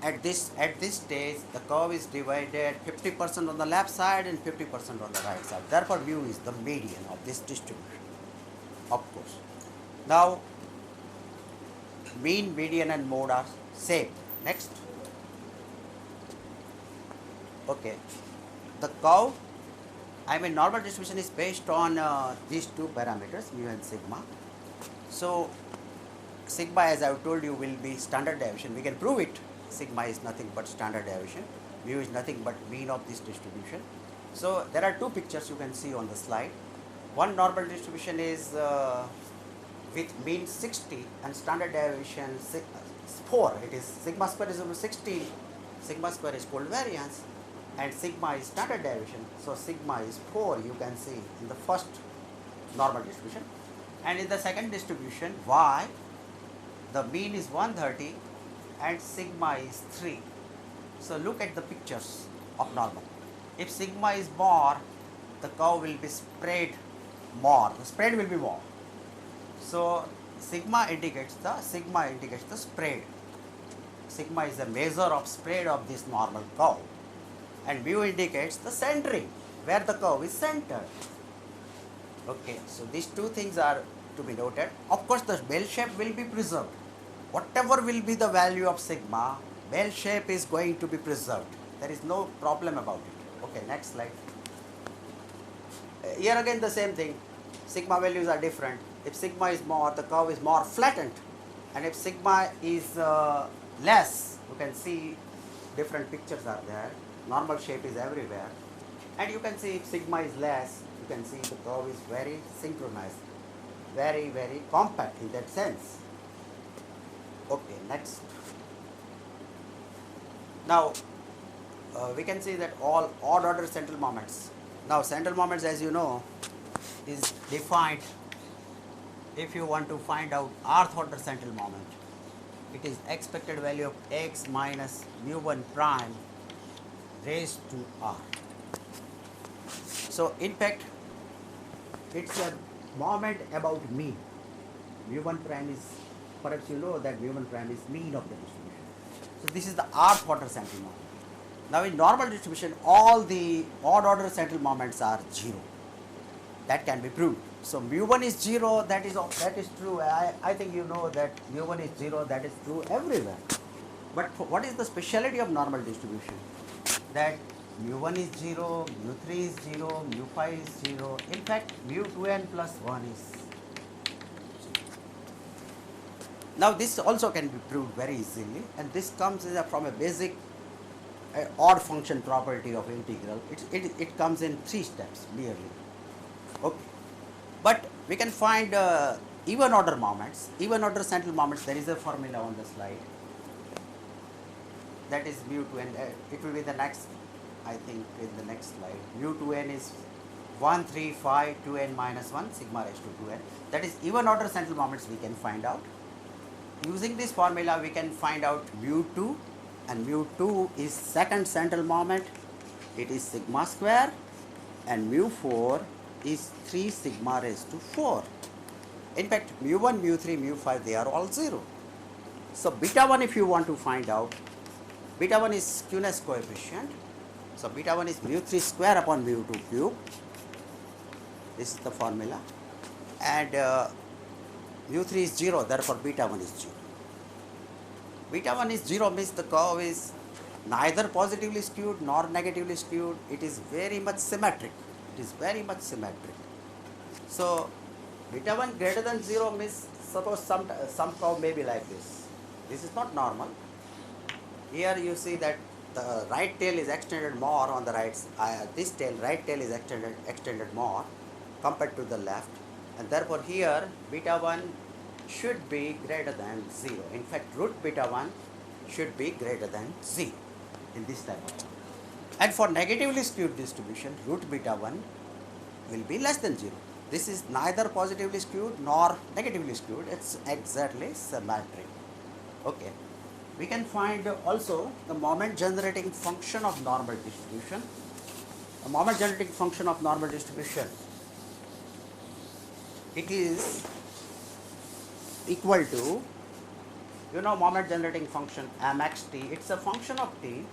at this stage the curve is divided 50% on the left side and 50% on the right side. Therefore, mu is the median of this distribution, of course. Now, mean, median, and mode are same. Next, okay, the curve. I mean, normal distribution is based on these two parameters, mu and sigma. So, sigma, as I have told you, will be standard deviation. We can prove it. Sigma is nothing but standard deviation. Mu is nothing but mean of this distribution. So, there are two pictures you can see on the slide. One normal distribution is with mean 60 and standard deviation 4. It is sigma square is over 16. Sigma square is called variance, and sigma is standard deviation. So, sigma is 4, you can see in the first normal distribution. And in the second distribution, y, the mean is 130 and sigma is 3. So, look at the pictures of normal. If sigma is more, the curve will be spread more. The spread will be more. So, sigma indicates the spread. Sigma is the measure of spread of this normal curve, and mu indicates the centering, where the curve is centered. Okay, so these two things are to be noted. Of course, the bell shape will be preserved. Whatever will be the value of sigma, bell shape is going to be preserved. There is no problem about it. Okay, next slide. Here again the same thing. Sigma values are different. If sigma is more, the curve is more flattened, and if sigma is less, you can see different pictures are there. Normal shape is everywhere, and you can see if sigma is less, you can see the curve is very synchronized, very, very compact in that sense. Okay, next. Now, we can see that all odd order central moments. Now, central moments, as you know, is defined if you want to find out rth order central moment. It is expected value of x minus mu1 prime raised to r. So, in fact, it's a moment about mean. Mu1 prime is, perhaps you know that mu1 prime is mean of the distribution. So, this is the rth order central moment. Now, in normal distribution, all the odd order central moments are 0. That can be proved. So, mu1 is 0, that is true. I think you know that mu1 is 0, that is true everywhere. But what is the speciality of normal distribution? That mu1 is 0, mu3 is 0, mu5 is 0. In fact, mu2n plus 1 is 0. Now, this also can be proved very easily, and this comes from a basic odd function property of integral. It comes in 3 steps merely. Okay. But we can find even order moments, even order central moments. There is a formula on the slide. That is mu2n. It will be the next, I think, in the next slide. Mu2n is 1, 3, 5, 2n minus 1, sigma raised to 2n. That is even order central moments we can find out. Using this formula, we can find out mu2, and mu2 is second central moment. It is sigma square, and mu4 is 3 sigma raised to 4. In fact, mu1, mu3, mu5, they are all 0. So, beta 1, if you want to find out, beta 1 is skewness coefficient. So, beta 1 is mu3 square upon mu2 cube. This is the formula. And mu3 is 0, therefore beta 1 is 0. Beta 1 is 0 means the curve is neither positively skewed nor negatively skewed. It is very much symmetric. It is very much symmetric. So, beta 1 greater than 0 means, suppose some curve may be like this. This is not normal. Here you see that the right tail is extended more on the right. This tail, right tail is extended more compared to the left, and therefore here beta 1 should be greater than 0. In fact, root beta 1 should be greater than 0 in this type of one. And for negatively skewed distribution, root beta 1 will be less than 0. This is neither positively skewed nor negatively skewed. It's exactly symmetric. Okay. We can find also the moment generating function of normal distribution. The moment generating function of normal distribution, it is equal to, You know moment generating function mxt, it's a function of t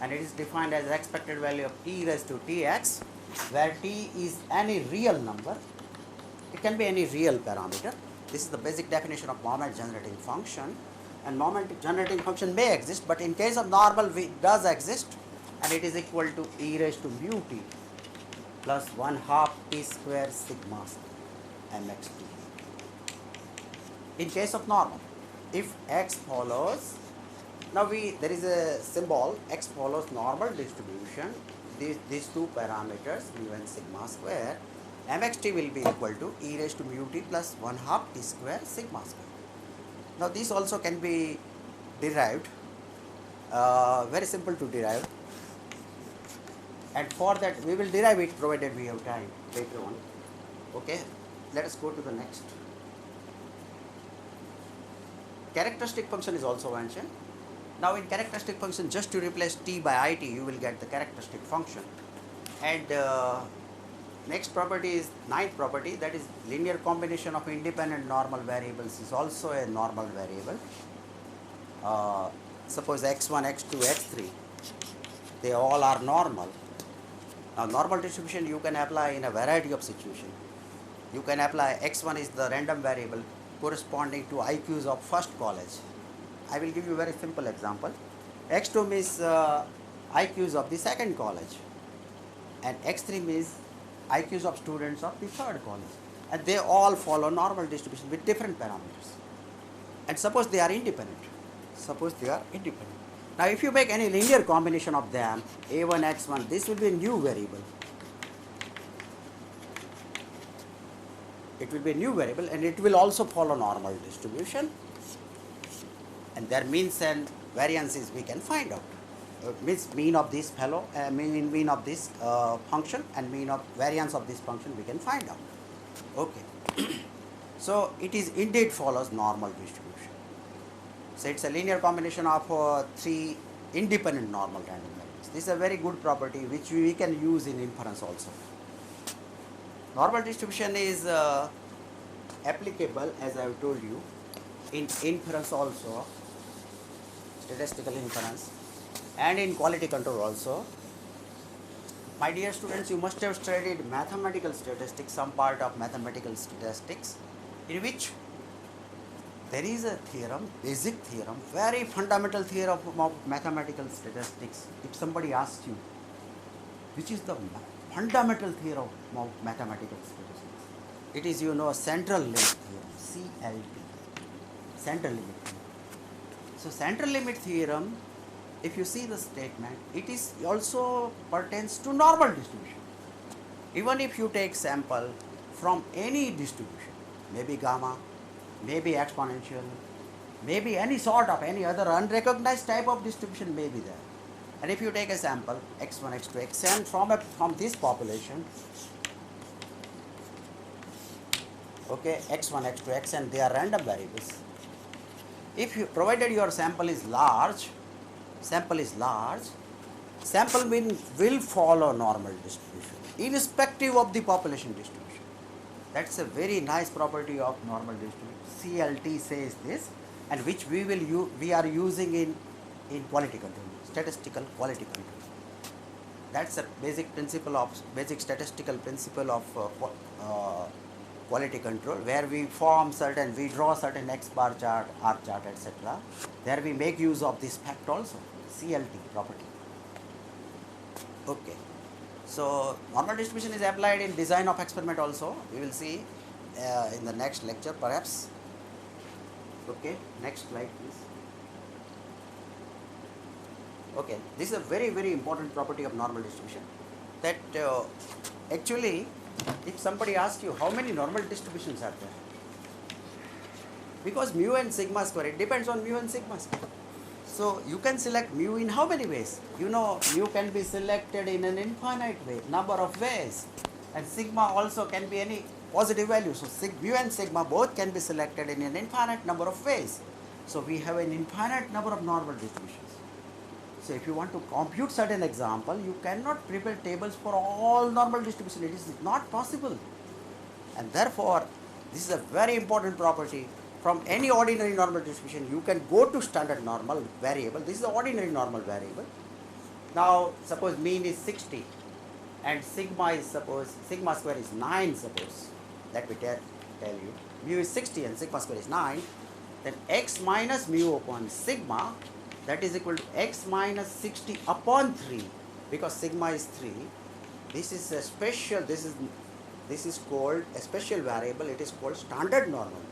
and it is defined as expected value of t raised to tx, where t is any real number. It can be any real parameter. This is the basic definition of moment generating function. And moment generating function may exist, but in case of normal it does exist, and it is equal to e raised to mu t plus 1/2 t square sigma mxt. In case of normal, if x follows, now there is a symbol, x follows normal distribution, these two parameters mu and sigma square, mxt will be equal to e raised to mu t plus 1/2 t square sigma square. Now this also can be derived, very simple to derive, and for that we will derive it provided we have time later on. Okay, let us go to the next. Characteristic function is also mentioned. Now in characteristic function, just to replace t by it, you will get the characteristic function. And next property is ninth property, that is linear combination of independent normal variables is also a normal variable. Suppose x1, x2, x3, they all are normal. Now normal distribution you can apply in a variety of situations. You can apply x1 is the random variable corresponding to IQs of first college. I will give you a very simple example. x2 means IQs of the second college, and x3 means IQs of students of the third college, and they all follow normal distribution with different parameters. And suppose they are independent. Now if you make any linear combination of them, a1, x1, this will be a new variable. It will be a new variable and it will also follow normal distribution, and their means and variances we can find out. Means mean of this fellow, mean of this function, and mean of variance of this function we can find out. Okay. So it is indeed follows normal distribution. So it's a linear combination of three independent normal random variables. This is a very good property which we can use in inference also. Normal distribution is applicable, as I have told you, in inference also, statistical inference, and in quality control also. My dear students, you must have studied mathematical statistics, some part of mathematical statistics, in which there is a theorem, basic theorem, very fundamental theorem of mathematical statistics. If somebody asks you, which is the fundamental theorem of mathematical statistics, it is, you know, central limit theorem, CLT, central limit theorem. So central limit theorem, if you see the statement, it is also pertains to normal distribution. Even if you take sample from any distribution, maybe gamma, maybe exponential, maybe any sort of any other unrecognized type of distribution may be there. And if you take a sample x1, x2, xn from this population, okay, x1, x2, xn, they are random variables. If you provided your sample is large, sample mean will follow normal distribution irrespective of the population distribution. That's a very nice property of normal distribution. CLT says this, and which we are using in quality control, statistical quality control. That's a basic statistical principle of quality control, where we draw certain X bar chart, R chart, etc. There we make use of this fact also, CLT property. Okay. So normal distribution is applied in design of experiment also. We will see in the next lecture perhaps. Okay, next slide please. Okay, this is a very, very important property of normal distribution, that actually if somebody asks you how many normal distributions are there, because mu and sigma square, it depends on mu and sigma square. So you can select mu in how many ways? You know, mu can be selected in an infinite way, number of ways, and sigma also can be any positive value. So mu and sigma both can be selected in an infinite number of ways. So we have an infinite number of normal distributions. So if you want to compute certain example, you cannot prepare tables for all normal distribution. It is not possible. And therefore, this is a very important property from any ordinary normal distribution, you can go to standard normal variable. This is the ordinary normal variable. Now, suppose mean is 60 and sigma is, suppose sigma square is 9, suppose. Let me tell you. Mu is 60 and sigma square is 9. Then x minus mu upon sigma, that is equal to x minus 60 upon 3, because sigma is 3. This is a special, this is called a special variable. It is called standard normal variable.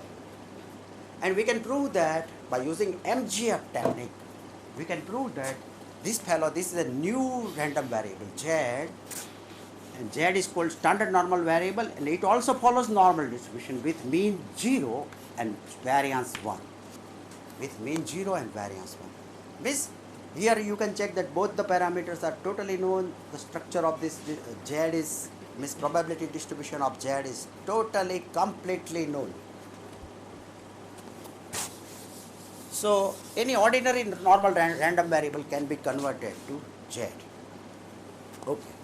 And we can prove that by using MGF technique. We can prove that this is a new random variable z, and z is called standard normal variable, and it also follows normal distribution with mean 0 and variance 1. With mean 0 and variance 1. Means here you can check that both the parameters are totally known. The structure of this z is, means probability distribution of z is totally completely known. So any ordinary normal random variable can be converted to z. Okay.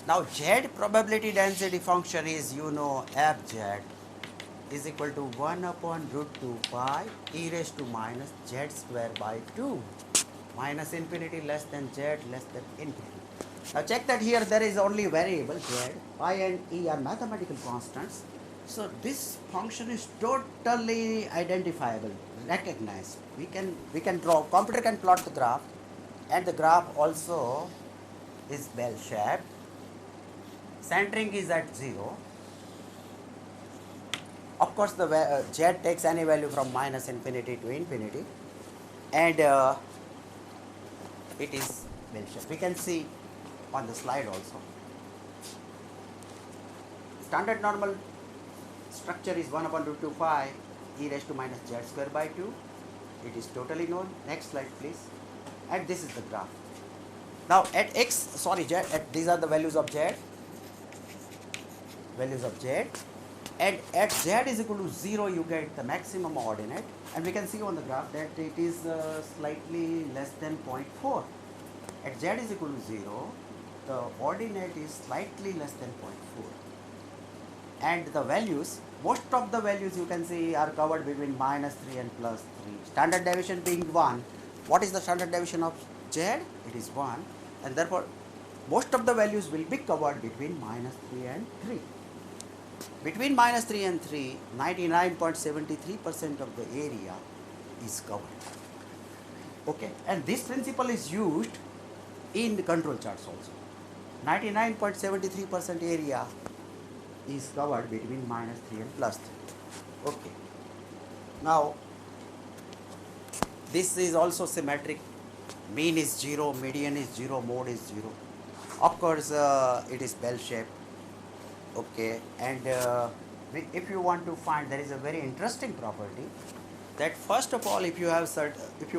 Now z probability density function is, you know, fz is equal to 1 upon root 2 pi e raised to minus z square by 2, minus infinity less than z less than infinity. Now check that here there is only variable z, pi and e are mathematical constants. So this function is totally identifiable, recognized. We can draw, computer can plot the graph, and the graph also is bell shaped. Centering is at 0. Of course, the z takes any value from minus infinity to infinity, and it is bell shaped. We can see on the slide also. Standard normal structure is 1 upon root 2 pi e raised to minus z square by 2. It is totally known. Next slide, please. And this is the graph. Now at x, sorry, z, these are the values of z. And at z is equal to 0, you get the maximum ordinate. And we can see on the graph that it is slightly less than 0.4. At z is equal to 0, the ordinate is slightly less than 0.4. And the values, most of the values you can see are covered between minus 3 and plus 3. Standard deviation being 1. What is the standard deviation of z? It is 1. And therefore, most of the values will be covered between minus 3 and 3. Between minus 3 and 3, 99.73% of the area is covered. Okay, and this principle is used in the control charts also. 99.73% area is covered between minus 3 and plus 3. Okay. Now, this is also symmetric. Mean is 0, median is 0, mode is 0. Of course, it is bell shaped. Okay, and if you want to find, there is a very interesting property that first of all, if you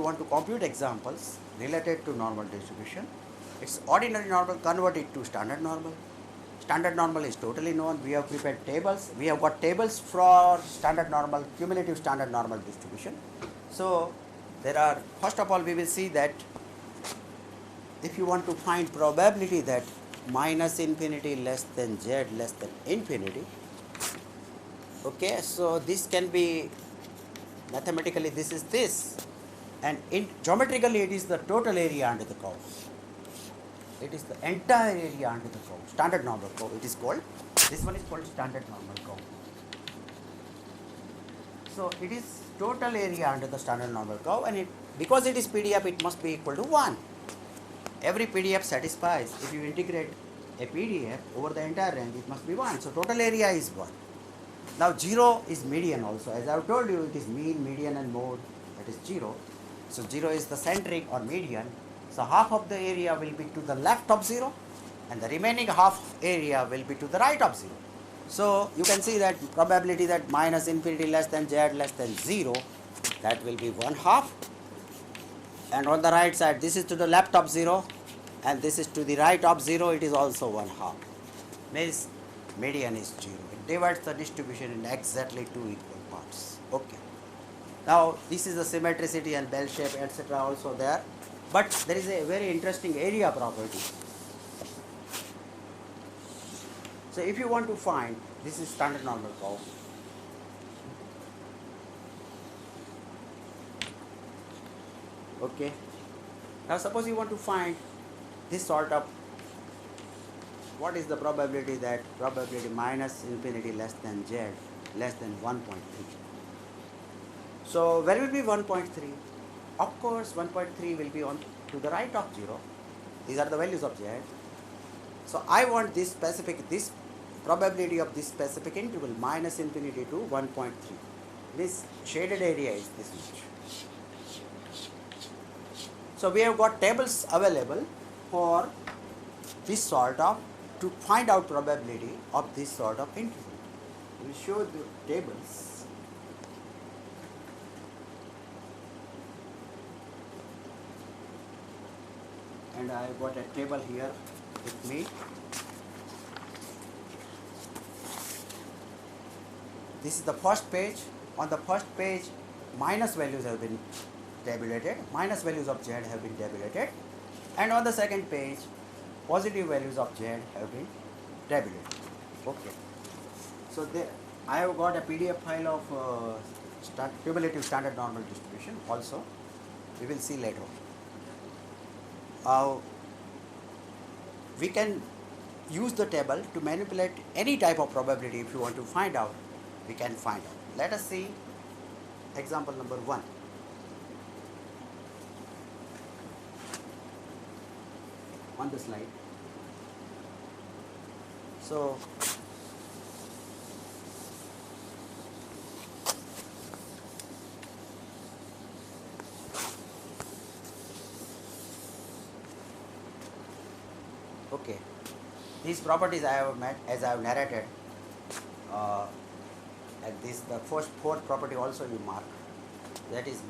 want to compute examples related to normal distribution, it's ordinary normal, convert it to standard normal. Standard normal is totally known. We have prepared tables. We have got tables for standard normal, cumulative standard normal distribution. So there are, first of all, we will see that if you want to find probability that minus infinity less than z less than infinity, okay, so this can be mathematically, this is this, and geometrically it is the total area under the curve. It is the entire area under the curve, standard normal curve it is called. This one is called standard normal curve. So it is total area under the standard normal curve, and because it is PDF, it must be equal to 1. Every PDF satisfies. If you integrate a PDF over the entire range, it must be 1. So total area is 1. Now 0 is median also. As I have told you, it is mean, median and mode. That is 0. So 0 is the centric or median. So half of the area will be to the left of 0, and the remaining half area will be to the right of 0. So you can see that probability that minus infinity less than z less than 0, that will be 1/2. And on the right side, this is to the left of 0, and this is to the right of 0, it is also 1/2. Means median is 0. It divides the distribution in exactly 2 equal parts. Okay. Now this is the symmetricity and bell shape, etc. also there. But there is a very interesting area property. So if you want to find, this is standard normal curve. Okay. Now suppose you want to find this sort of, what is the probability that probability minus infinity less than z less than 1.3. So where will be 1.3? Of course 1.3 will be on to the right of 0. These are the values of z. So I want this probability of this specific interval minus infinity to 1.3. This shaded area is this much. So we have got tables available for this sort of, to find out probability of this sort of interval. We will show the tables. And I have got a table here with me. This is the first page. On the first page, minus values have been tabulated, minus values of z have been tabulated, and on the second page, positive values of z have been tabulated. Okay. So there, I have got a PDF file of cumulative standard normal distribution also. We will see later. We can use the table to manipulate any type of probability. If you want to find out, we can find out. Let us see example number 1. On the slide. So okay, these properties I have met as I have narrated, and this the fourth property also you mark, that is